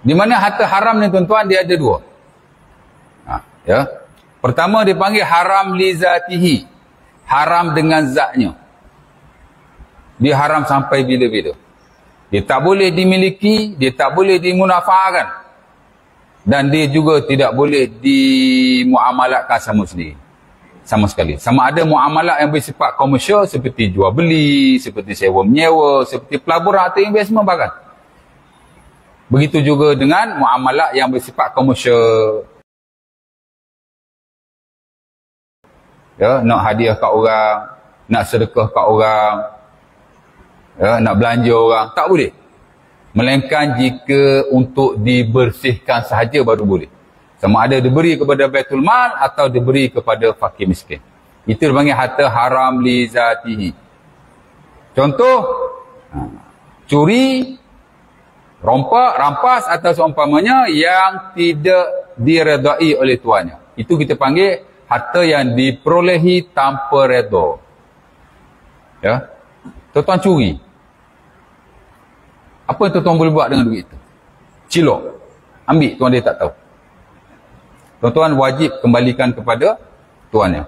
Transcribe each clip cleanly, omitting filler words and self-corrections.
Di mana harta haram ni tuan-tuan dia ada dua. Ya. Pertama dipanggil haram li zatihi. Haram dengan zatnya. Dia haram sampai bila-bila. Dia tak boleh dimiliki, dia tak boleh dimunafa'akan. Dan dia juga tidak boleh dimuamalatkan sama sendiri. Sama sekali. Sama ada muamalat yang bersifat komersial seperti jual beli, seperti sewa menyewa, seperti pelaburan atau investment bahkan. Begitu juga dengan muamalat yang bersifat komersial. Ya, nak hadiah kat orang, nak sedekah kat orang, ya, nak belanja orang, tak boleh. Melainkan jika untuk dibersihkan sahaja baru boleh. Sama ada diberi kepada Baitul Mal atau diberi kepada fakir miskin. Itu dipanggil harta haram li zatihi. Contoh, curi, rompak, rampas atau seumpamanya yang tidak diredai oleh tuannya. Itu kita panggil harta yang diperolehi tanpa redha. Ya. Tuan-tuan curi. Apa yang tuan-tuan boleh buat dengan duit itu? Cilok. Ambil, tuan dia tak tahu. Tuan-tuan wajib kembalikan kepada tuannya.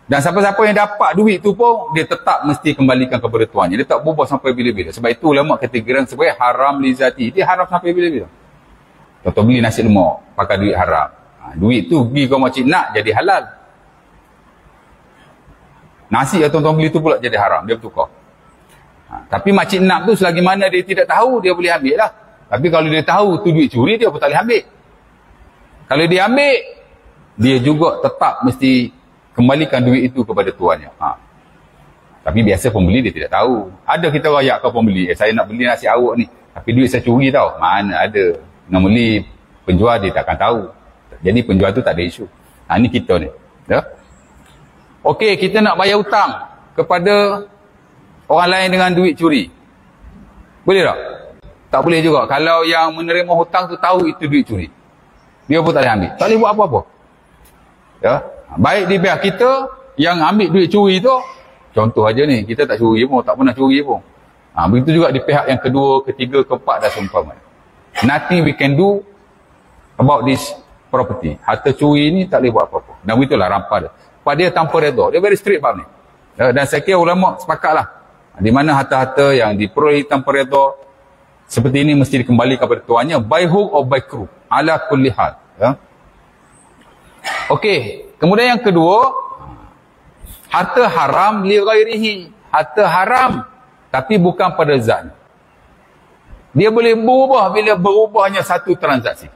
Dan siapa-siapa yang dapat duit tu pun, dia tetap mesti kembalikan kepada tuannya. Dia tak berubah sampai bila-bila. Sebab itu ulama kategorikan sebagai haram li zati. Dia haram sampai bila-bila. Tuan-tuan beli nasi lemak pakai duit haram. Duit tu pergi kau makcik nak jadi halal. Nasi yang tuan-tuan beli tu pula jadi haram. Dia bertukar. Tapi makcik nak tu selagi mana dia tidak tahu, dia boleh ambil lah. Tapi kalau dia tahu tu duit curi, dia pun tak boleh ambil. Kalau dia ambil, dia juga tetap mesti kembalikan duit itu kepada tuannya. Tapi biasa pembeli dia tidak tahu. Ada kita rayak ke pembeli, saya nak beli nasi awak ni, tapi duit saya curi tau. Mana ada. Normally penjual dia takkan tahu. Jadi penjual tu tak ada isu. Ni kita ni. Ya? Okey, kita nak bayar hutang kepada orang lain dengan duit curi. Boleh tak? Tak boleh juga. Kalau yang menerima hutang tu tahu itu duit curi, dia pun tak boleh ambil. Tak boleh buat apa-apa. Ya? Baik di pihak kita yang ambil duit curi tu, contoh aja ni, kita tak curi pun, tak pernah curi pun. Begitu juga di pihak yang kedua, ketiga, keempat dan seumpamanya. Nothing we can do about this property. Harta curi ni tak boleh buat apa-apa. Dan begitulah rampas dia. Sebab dia tanpa redha. Dia very strict bab ni. Ya? Dan saya kira ulama sepakatlah. Di mana harta-harta yang diperoleh tanpa redha seperti ini mesti dikembalikan kepada tuannya, by hook or by crook, ala kulli hal. Ya? Okey, kemudian yang kedua, harta haram li ghairihi. Harta haram tapi bukan pada zat. Dia boleh berubah bila berubahnya satu transaksi.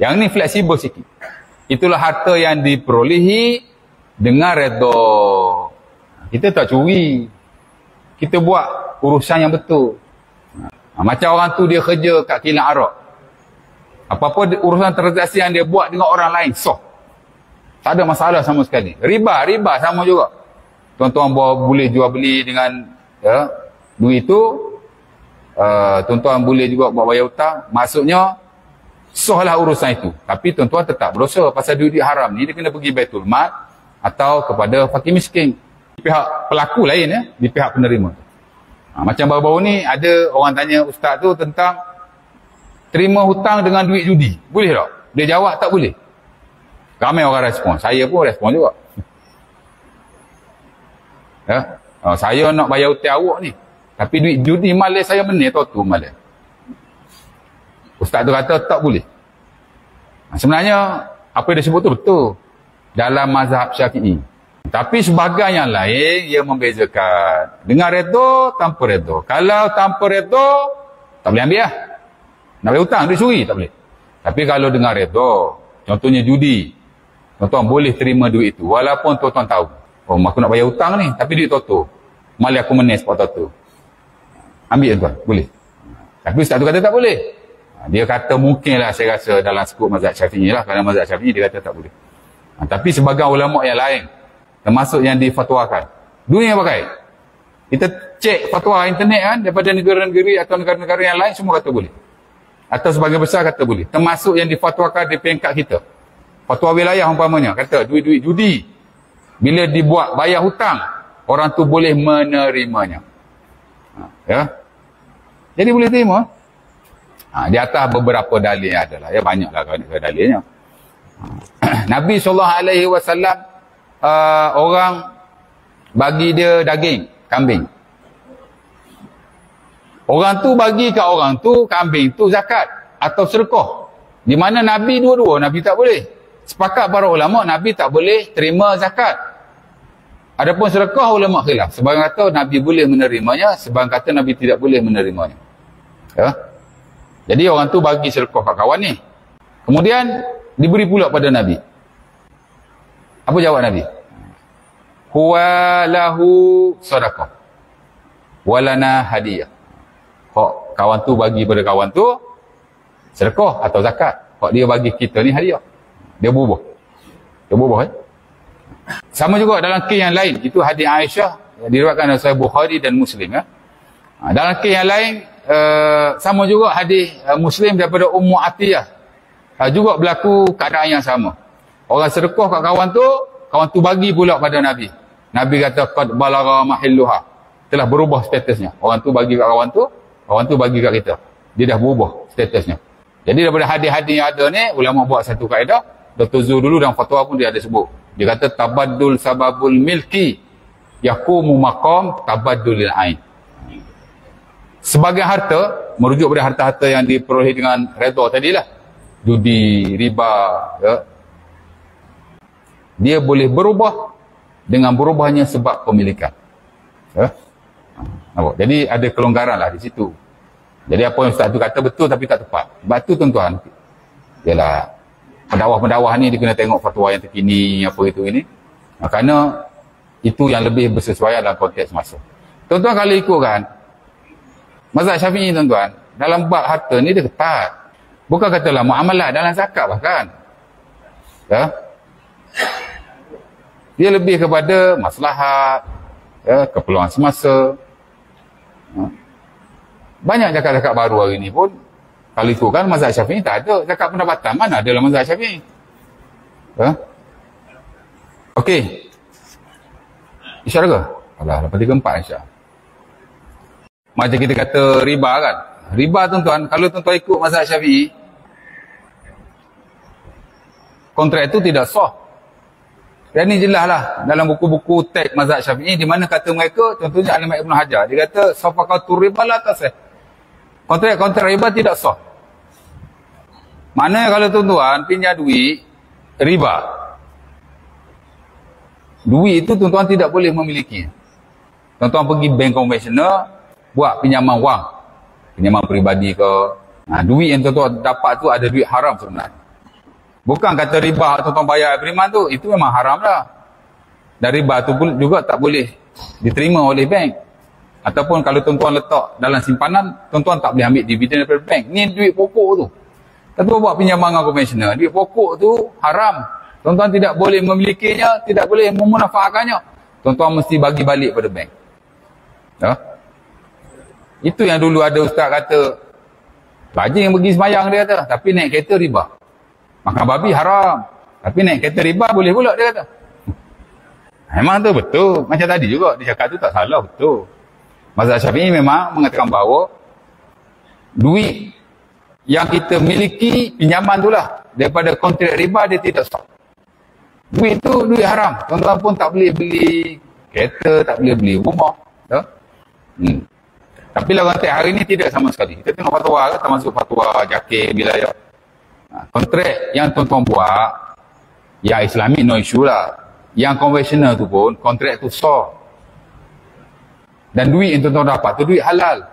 Yang ni fleksibel sikit. Itulah harta yang diperolehi dengan redha. Kita tak curi. Kita buat urusan yang betul. Macam orang tu dia kerja kat kilang arak. Apa-apa urusan transaksi yang dia buat dengan orang lain, sah. Tak ada masalah sama sekali. Riba sama juga. Tuan-tuan boleh jual beli dengan duit tu. Tuan-tuan boleh juga buat bayar hutang. Maksudnya, sahlah urusan itu. Tapi tuan-tuan tetap berdosa pasal duit haram ni, dia kena pergi Baitul Mal atau kepada fakir miskin. Di pihak pelaku lain, di pihak penerima. Macam baru-baru ni ada orang tanya ustaz tu tentang terima hutang dengan duit judi. Boleh tak? Dia jawab tak boleh. Ramai orang respon. Saya pun respon juga. Ya? Saya nak bayar hutang awak ni. Tapi duit judi malas saya menir tu malas. Ustaz tu kata tak boleh. Sebenarnya apa yang dia sebut tu betul. Dalam mazhab Syafi'i. Tapi sebahagian yang lain ia membezakan dengan redha, tanpa redha. Kalau tanpa redha tak boleh ambil lah. Nak bayar hutang dia curi tak boleh. Tapi kalau dengan redha, contohnya judi, tuan-tuan boleh terima duit itu walaupun tuan-tuan tahu, oh aku nak bayar hutang ni tapi duit toto. Malah aku menes sebab toto. Ambil tuan, boleh. Tapi ustaz tu kata tak boleh. Dia kata mungkinlah saya rasa dalam skop mazhab Syafi'i lah. Kalau mazhab Syafi'i dia kata tak boleh. Tapi sebagian ulama yang lain, termasuk yang difatwakan, dunia pakai. Kita cek fatwa internet kan, daripada negara-negara atau negara-negara yang lain, semua kata boleh. Atau sebagian besar kata boleh. Termasuk yang difatwakan di peringkat kita. Fatwa wilayah umpamanya, kata duit-duit judi, bila dibuat bayar hutang, orang tu boleh menerimanya. Ya. Jadi boleh terima. Di atas beberapa dalil adalah, ya banyaklah dalilnya. Nabi SAW orang bagi dia daging kambing. Orang tu bagi kat orang tu kambing tu zakat atau sedekah. Di mana Nabi dua-dua, Nabi tak boleh. Sepakat para ulama Nabi tak boleh terima zakat. Adapun sedekah ulama khilaf. Sebahagian kata Nabi boleh menerimanya, sebahagian kata Nabi tidak boleh menerimanya. Ya. Jadi orang tu bagi sedekah kat kawan ni. Kemudian diberi pula pada Nabi. Apa jawab Nabi? Huwa lahu sadaqah walana hadiah. Kok kawan tu bagi pada kawan tu sedekah atau zakat. Kok dia bagi kita ni hadiah. Dia berubah. Sama juga dalam kes yang lain. Itu hadis Aisyah diriwayatkan oleh Sahih Bukhari dan Muslim. Ya. Dalam kes yang lain sama juga hadis Muslim daripada Ummu Atiyah. Juga berlaku keadaan yang sama. Orang sedekah kat kawan tu bagi pula pada Nabi. Nabi kata qad balagha mahilluha. Telah berubah statusnya. Orang tu bagi kat kawan tu bagi kat kita. Dia dah berubah statusnya. Jadi daripada hadis-hadis yang ada ni, ulama buat satu kaedah. Dr. Zul dulu dalam fatwa pun dia ada sebut. Dia kata tabaddul sababul milki yaqumu maqam tabaddulil ain. Sebagai harta, merujuk pada harta-harta yang diperoleh dengan redha tadilah. Judi, riba, ya. Dia boleh berubah dengan berubahnya sebab pemilikan. Ya. Jadi ada kelonggaran lah di situ. Jadi apa yang Ustaz tu kata betul tapi tak tepat. Sebab tu tuan-tuan, ialah pendakwah-pendakwah ni dia kena tengok fatwa yang terkini, apa itu ini. Kerana itu yang lebih bersesuaian dalam konteks masa. Tuan-tuan kalau ikutkan mazhab Syafi'i tuan-tuan, dalam bab harta ni dia ketat. Bukan katalah muamalat dalam zakat bahkan. Ya. Dia lebih kepada maslahat, ya, keperluan semasa. Ya. Banyak zakat-zakat baru hari ni pun kalau ikutkan mazhab Syafi'i tak ada. Zakat pendapatan mana ada dalam mazhab Syafi'i. Ya. Okey. Isyak ke? Alah, lepas 3-4 isyak. Macam kita kata riba kan. Riba tuan-tuan, kalau tuan-tuan ikut mazhab Syafi'i, kontrak itu tidak sah. Dan ini jelas lah dalam buku-buku teks mazhab Syafi'i di mana kata mereka, contohnya Al-Imam Ibn Hajar, dia kata safaqatur riba la tasih. Kontrak riba tidak sah. Maknanya kalau tuan-tuan pinjam duit riba, duit itu tuan-tuan tidak boleh memiliki. Tuan-tuan pergi bank konvensional buat pinjaman wang, pinjaman peribadi ke, duit yang tuan-tuan dapat tu ada duit haram sebenarnya. Bukan kata riba tuan-tuan bayar every month tu, itu memang haram lah. Dan riba tu pun juga tak boleh diterima oleh bank. Ataupun kalau tuan-tuan letak dalam simpanan, tuan-tuan tak boleh ambil dividen daripada bank. Ni duit pokok tu. Tuan-tuan buat pinjaman konvensional, duit pokok tu haram. Tuan-tuan tidak boleh memilikinya, tidak boleh memanfaatkannya. Tuan-tuan mesti bagi balik pada bank. Ya? Itu yang dulu ada ustaz kata, rajin yang pergi semayang dia kata, tapi naik kereta riba. Makan babi haram. Tapi naik kereta riba boleh pula dia kata. Memang tu betul. Macam tadi juga dia cakap tu tak salah, betul. Mazhab Syafi'i memang mengatakan bahawa duit yang kita miliki, pinjaman tu lah, daripada kontrak riba dia tidak sah. Duit tu duit haram. Tuan-tuan pun tak boleh beli kereta, tak boleh beli rumah. Ya? Tapi lah kontrak hari ni tidak sama sekali. Kita tengok fatwa, termasuk fatwa Jakir Wilayah. Kontrak yang tuan-tuan buat, yang Islamik no issue lah. Yang konvensional tu pun, kontrak tu sah. Dan duit yang tuan-tuan dapat tu duit halal.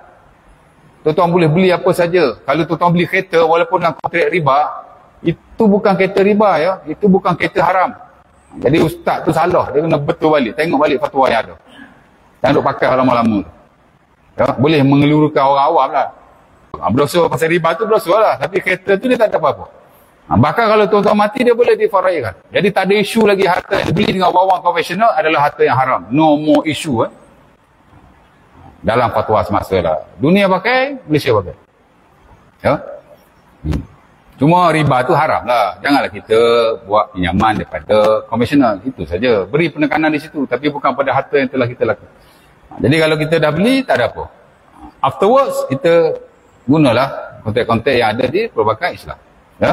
Tuan-tuan boleh beli apa saja. Kalau tuan-tuan beli kereta walaupun dengan kontrak riba, itu bukan kereta riba ya, itu bukan kereta haram. Jadi ustaz tu salah, dia kena betul balik, tengok balik fatwa yang ada. Jangan duk pakai lama-lama. Ya, boleh mengelurukan orang awam lah. Berdosa pasal riba tu berdosa lah, tapi kereta tu dia tak ada apa-apa. Bahkan kalau tuan-tuan mati dia boleh difaraikan. Jadi tak ada isu lagi harta yang dibeli dengan wang konvensional adalah harta yang haram. No more issue dalam fatwa semasa lah. Dunia pakai, Malaysia pakai. Ya. Cuma riba tu haram lah. Janganlah kita buat pinjaman daripada konvensional. Itu saja. Beri penekanan di situ. Tapi bukan pada harta yang telah kita lakukan. Jadi kalau kita dah beli, tak ada apa. Afterwards, kita gunalah konteks-konteks yang ada di perbankan Islam. Ya.